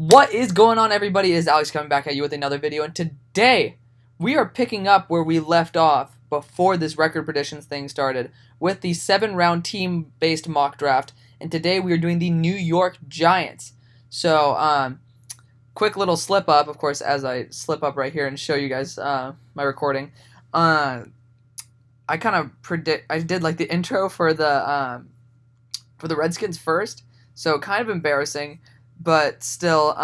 What is going on, everybody? It is Alex coming back at you with another video, and today we are picking up where we left off before this record predictions thing started with the 7-round team-based mock draft, and today we are doing the New York Giants. So, quick little slip up, of course, as I slip up right here and show you guys my recording. I did like the intro for the Redskins first, so kind of embarrassing. But still,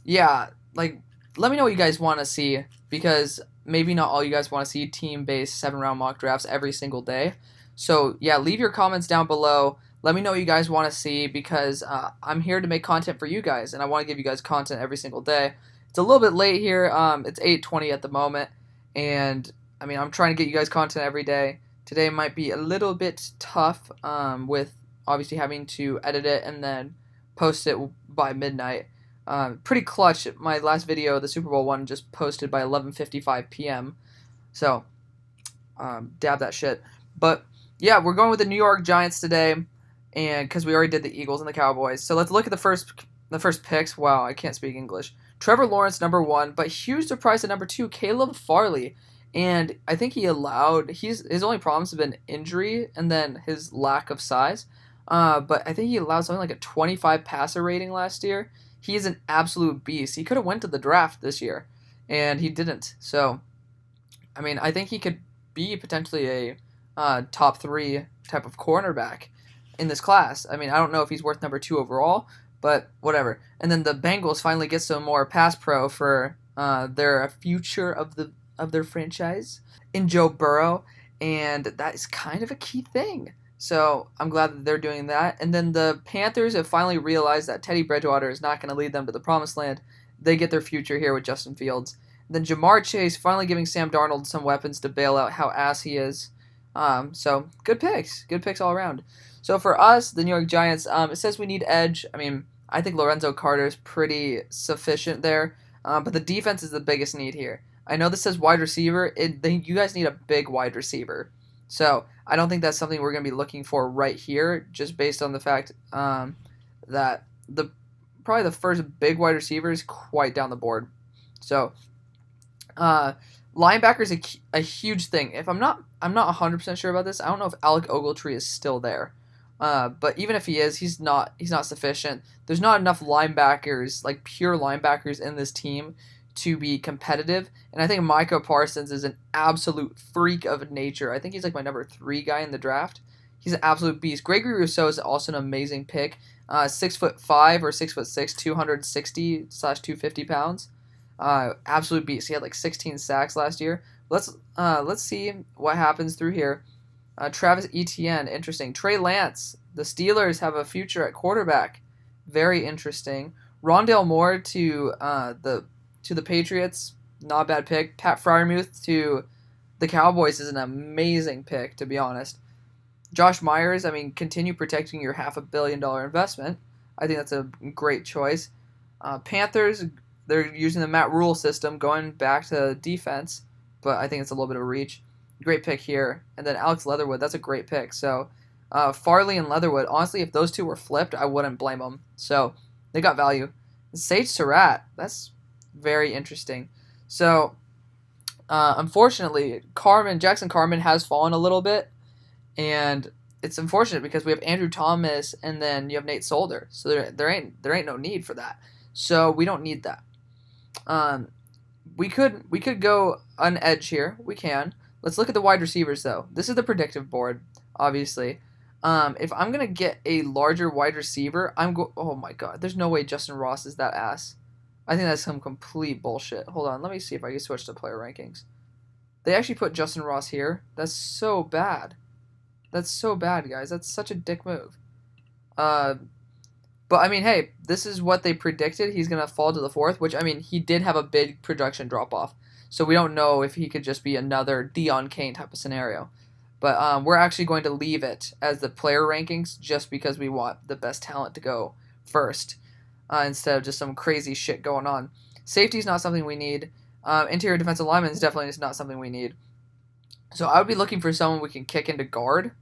yeah, like, let me know what you guys want to see, because maybe not all you guys want to see team-based 7-round mock drafts every single day. So, yeah, leave your comments down below. Let me know what you guys want to see, because I'm here to make content for you guys, and I want to give you guys content every single day. It's a little bit late here. It's 8:20 at the moment, and, I mean, I'm trying to get you guys content every day. Today might be a little bit tough with obviously having to edit it and then post it by midnight. Pretty clutch. My last video, the Super Bowl one, just posted by 11:55 p.m. So, dab that shit. But yeah, we're going with the New York Giants today, and because we already did the Eagles and the Cowboys. So let's look at the first picks. Wow, I can't speak English. Trevor Lawrence, number 1, but huge surprise at number 2, Caleb Farley. And I think his only problems have been injury and then his lack of size. But I think he allowed something like a 25 passer rating last year. He is an absolute beast. He could have went to the draft this year, and he didn't. So, I mean, I think he could be potentially a top 3 type of cornerback in this class. I mean, I don't know if he's worth number 2 overall, but whatever. And then the Bengals finally get some more pass pro for their future of their franchise in Joe Burrow, and that is kind of a key thing. So I'm glad that they're doing that. And then the Panthers have finally realized that Teddy Bridgewater is not going to lead them to the promised land. They get their future here with Justin Fields. And then Jamar Chase finally giving Sam Darnold some weapons to bail out how ass he is. So good picks. Good picks all around. So for us, the New York Giants, it says we need edge. I mean, I think Lorenzo Carter is pretty sufficient there. But the defense is the biggest need here. I know this says wide receiver. You guys need a big wide receiver. So I don't think that's something we're going to be looking for right here, just based on the fact that probably the first big wide receiver is quite down the board. So linebacker is a huge thing. If I'm not 100% sure about this. I don't know if Alec Ogletree is still there. But even if he is, he's not sufficient. There's not enough linebackers, like pure linebackers in this team to be competitive, and I think Micah Parsons is an absolute freak of nature. I think he's like my number 3 guy in the draft. He's an absolute beast. Gregory Rousseau is also an amazing pick. 6'5" or 6'6", 260/250 pounds. Absolute beast. He had like 16 sacks last year. Let's see what happens through here. Travis Etienne, interesting. Trey Lance, the Steelers have a future at quarterback. Very interesting. Rondale Moore to the Patriots, not a bad pick. Pat Freiermuth to the Cowboys is an amazing pick, to be honest. Josh Myers, I mean, continue protecting your $500 million investment. I think that's a great choice. Panthers, they're using the Matt Rule system, going back to defense, but I think it's a little bit of a reach. Great pick here. And then Alex Leatherwood, that's a great pick. So Farley and Leatherwood, honestly, if those two were flipped, I wouldn't blame them. So they got value. Sage Surratt, that's very interesting. So, unfortunately, Jackson Carman has fallen a little bit, and it's unfortunate because we have Andrew Thomas and then you have Nate Solder. So there ain't no need for that. So we don't need that. We could go an edge here. We can. Let's look at the wide receivers though. This is the predictive board, obviously. If I'm gonna get a larger wide receiver, oh my god, there's no way Justin Ross is that ass. I think that's some complete bullshit. Hold on, let me see if I can switch to player rankings. They actually put Justin Ross here. That's so bad. That's so bad, guys. That's such a dick move. But I mean, hey, this is what they predicted. He's gonna fall to the 4th, which, I mean, he did have a big production drop off. So we don't know if he could just be another Deion Kane type of scenario. But we're actually going to leave it as the player rankings just because we want the best talent to go first. Instead of just some crazy shit going on. Safety is not something we need. Interior defensive lineman is definitely not something we need. So I would be looking for someone we can kick into guard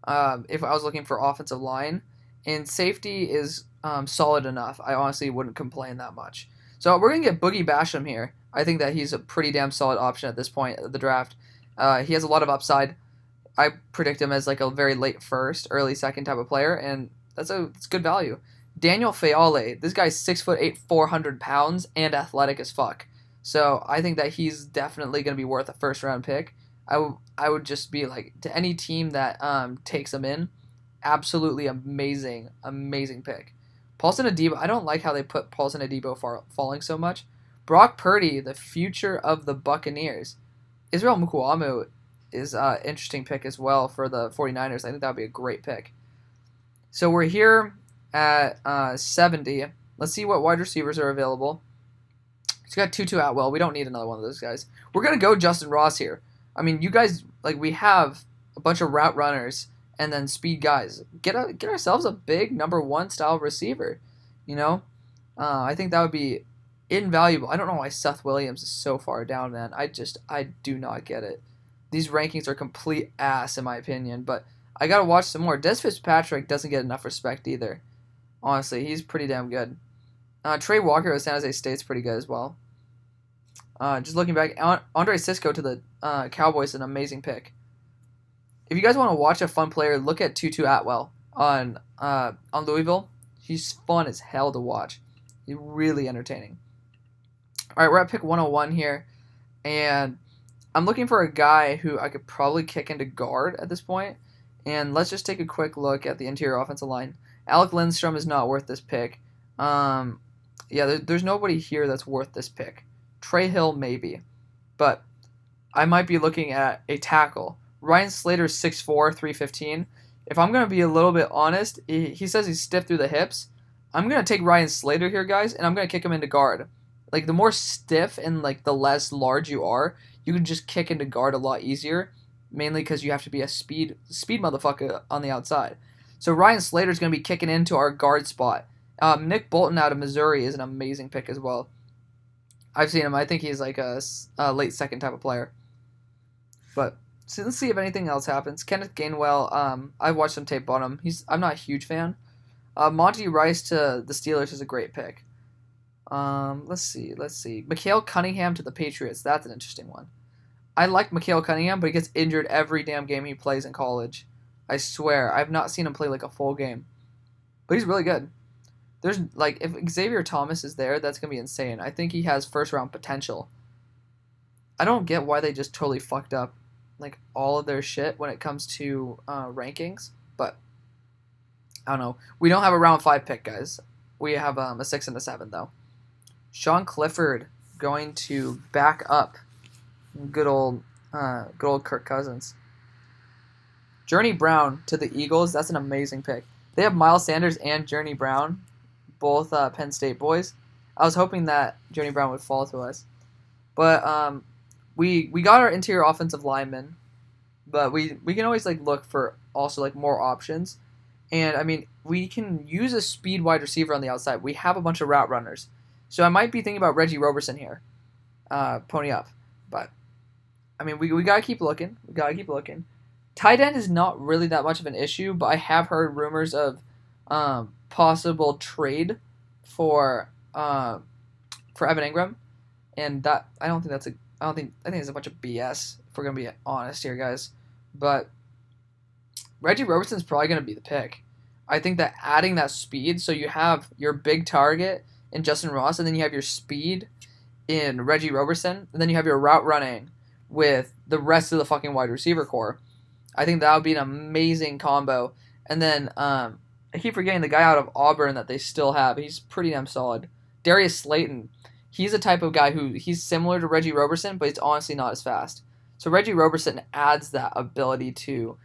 if I was looking for offensive line. and safety is solid enough. I honestly wouldn't complain that much. So we're gonna get Boogie Basham here. I think that he's a pretty damn solid option at this point of the draft. He has a lot of upside. I predict him as like a very late first, early second type of player, and it's good value. Daniel Fayale, this guy's 6'8", 400 pounds, and athletic as fuck. So I think that he's definitely going to be worth a first round pick. I would just be like, to any team that takes him in, absolutely amazing pick. Paulson Adebo, I don't like how they put Paulson Adebo falling so much. Brock Purdy, the future of the Buccaneers. Israel Mukuamu is an interesting pick as well for the 49ers. I think that would be a great pick. So we're here at 70. Let's see what wide receivers are available. He's got Tutu Atwell. We don't need another one of those guys. We're going to go Justin Ross here. I mean, you guys, like, we have a bunch of route runners and then speed guys. Get ourselves a big number one style receiver, you know? I think that would be invaluable. I don't know why Seth Williams is so far down, man. I do not get it. These rankings are complete ass, in my opinion, but I got to watch some more. Des Fitzpatrick doesn't get enough respect either. Honestly, he's pretty damn good. Trey Walker of San Jose State's pretty good as well. Just looking back, Andre Cisco to the Cowboys is an amazing pick. If you guys want to watch a fun player, look at Tutu Atwell on Louisville. He's fun as hell to watch. He's really entertaining. All right, we're at pick 101 here, and I'm looking for a guy who I could probably kick into guard at this point. And let's just take a quick look at the interior offensive line. Alec Lindstrom is not worth this pick. There's nobody here that's worth this pick. Trey Hill, maybe. But I might be looking at a tackle. Ryan Slater's 6'4", 315. If I'm going to be a little bit honest, he says he's stiff through the hips. I'm going to take Ryan Slater here, guys, and I'm going to kick him into guard. Like, the more stiff and, like, the less large you are, you can just kick into guard a lot easier, mainly because you have to be a speed motherfucker on the outside. So Ryan Slater's going to be kicking into our guard spot. Nick Bolton out of Missouri is an amazing pick as well. I've seen him. I think he's like a late second type of player. But so let's see if anything else happens. Kenneth Gainwell, I've watched some tape on him. I'm not a huge fan. Monty Rice to the Steelers is a great pick. Let's see. Mikael Cunningham to the Patriots. That's an interesting one. I like Mikael Cunningham, but he gets injured every damn game he plays in college. I swear, I've not seen him play like a full game. But he's really good. There's like, if Xavier Thomas is there, that's gonna be insane. I think he has first round potential. I don't get why they just totally fucked up like all of their shit when it comes to rankings, but I don't know. We don't have a round 5 pick, guys. We have a 6 and a 7 though. Sean Clifford going to back up good old Kirk Cousins. Journey Brown to the Eagles. That's an amazing pick. They have Miles Sanders and Journey Brown, both Penn State boys. I was hoping that Journey Brown would fall to us, but we got our interior offensive linemen, but we can always like look for also like more options, and I mean we can use a speed wide receiver on the outside. We have a bunch of route runners, so I might be thinking about Reggie Roberson here, pony up, but I mean we gotta keep looking. Tight end is not really that much of an issue, but I have heard rumors of possible trade for Evan Ingram, and that I think it's a bunch of BS if we're gonna be honest here, guys. But Reggie Roberson's probably gonna be the pick. I think that adding that speed, so you have your big target in Justin Ross, and then you have your speed in Reggie Roberson, and then you have your route running with the rest of the fucking wide receiver core. I think that would be an amazing combo. And then I keep forgetting the guy out of Auburn that they still have. He's pretty damn solid. Darius Slayton. He's a type of guy he's similar to Reggie Roberson, but he's honestly not as fast. So Reggie Roberson adds that ability to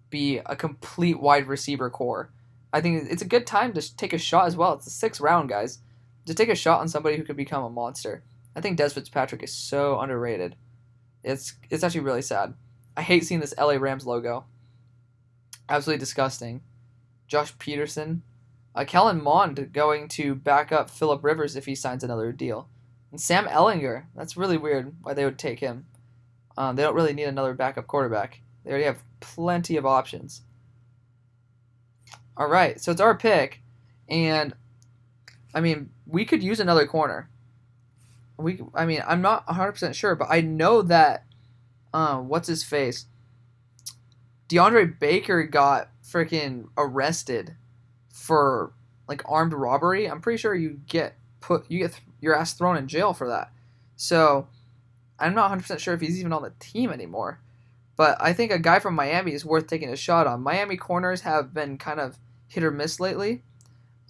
be a complete wide receiver core. I think it's a good time to take a shot as well. It's the 6th round, guys. To take a shot on somebody who could become a monster. I think Des Fitzpatrick is so underrated. It's actually really sad. I hate seeing this LA Rams logo. Absolutely disgusting. Josh Peterson. Kellen Mond going to back up Phillip Rivers if he signs another deal. And Sam Ellinger. That's really weird why they would take him. They don't really need another backup quarterback. They already have plenty of options. All right, so it's our pick, and I mean we could use another corner. I mean I'm not 100% sure, but I know that what's his face, DeAndre Baker got freaking arrested for like armed robbery. I'm pretty sure you get your ass thrown in jail for that. So I'm not 100% sure if he's even on the team anymore. But I think a guy from Miami is worth taking a shot on. Miami corners have been kind of hit or miss lately.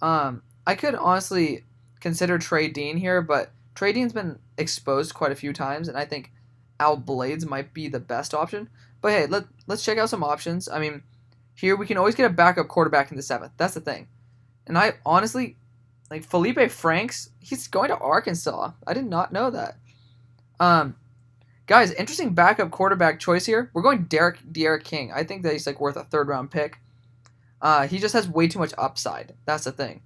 I could honestly consider Trey Dean here, but Trey Dean's been exposed quite a few times, and I think Al Blades might be the best option. But hey, let's check out some options. I mean, here we can always get a backup quarterback in the seventh. That's the thing. And I honestly, like Felipe Franks, he's going to Arkansas. I did not know that. Um, Guys, interesting backup quarterback choice here. We're going De'Aaron King. I think that he's like worth a third round pick. He just has way too much upside. That's the thing.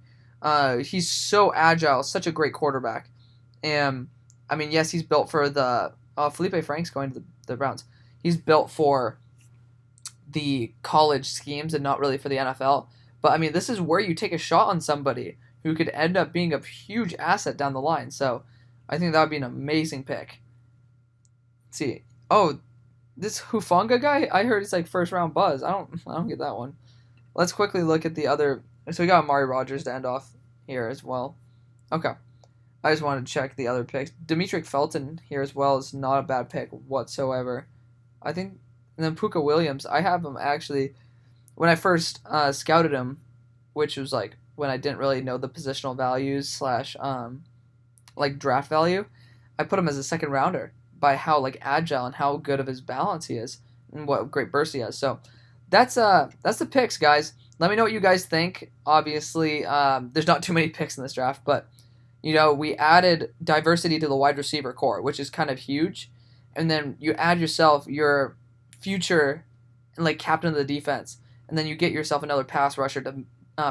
He's so agile, such a great quarterback. And I mean, yes, he's built for the Felipe Franks going to the Browns. He's built for the college schemes and not really for the NFL. But I mean, this is where you take a shot on somebody who could end up being a huge asset down the line. So I think that would be an amazing pick. Let's see. Oh, this Hufanga guy, I heard it's like first round buzz. I don't get that one. Let's quickly look at the other. So we got Amari Rogers to end off here as well. Okay. I just wanted to check the other picks. Demetric Felton here as well is not a bad pick whatsoever. I think, and then Puka Williams, I have him actually, when I first scouted him, which was like when I didn't really know the positional values slash like draft value, I put him as a second rounder by how like agile and how good of his balance he is and what great burst he has. So that's the picks, guys. Let me know what you guys think. Obviously, there's not too many picks in this draft, but you know, we added diversity to the wide receiver core, which is kind of huge. And then you add yourself your future like captain of the defense, and then you get yourself another pass rusher to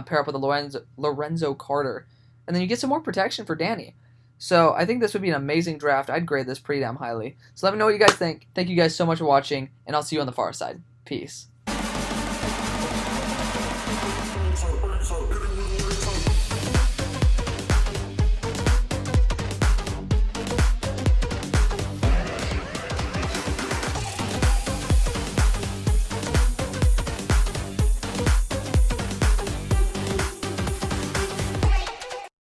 pair up with a Lorenzo Carter, and then you get some more protection for Danny. So I think this would be an amazing draft. I'd grade this pretty damn highly. So let me know what you guys think. Thank you guys so much for watching, and I'll see you on the far side. Peace.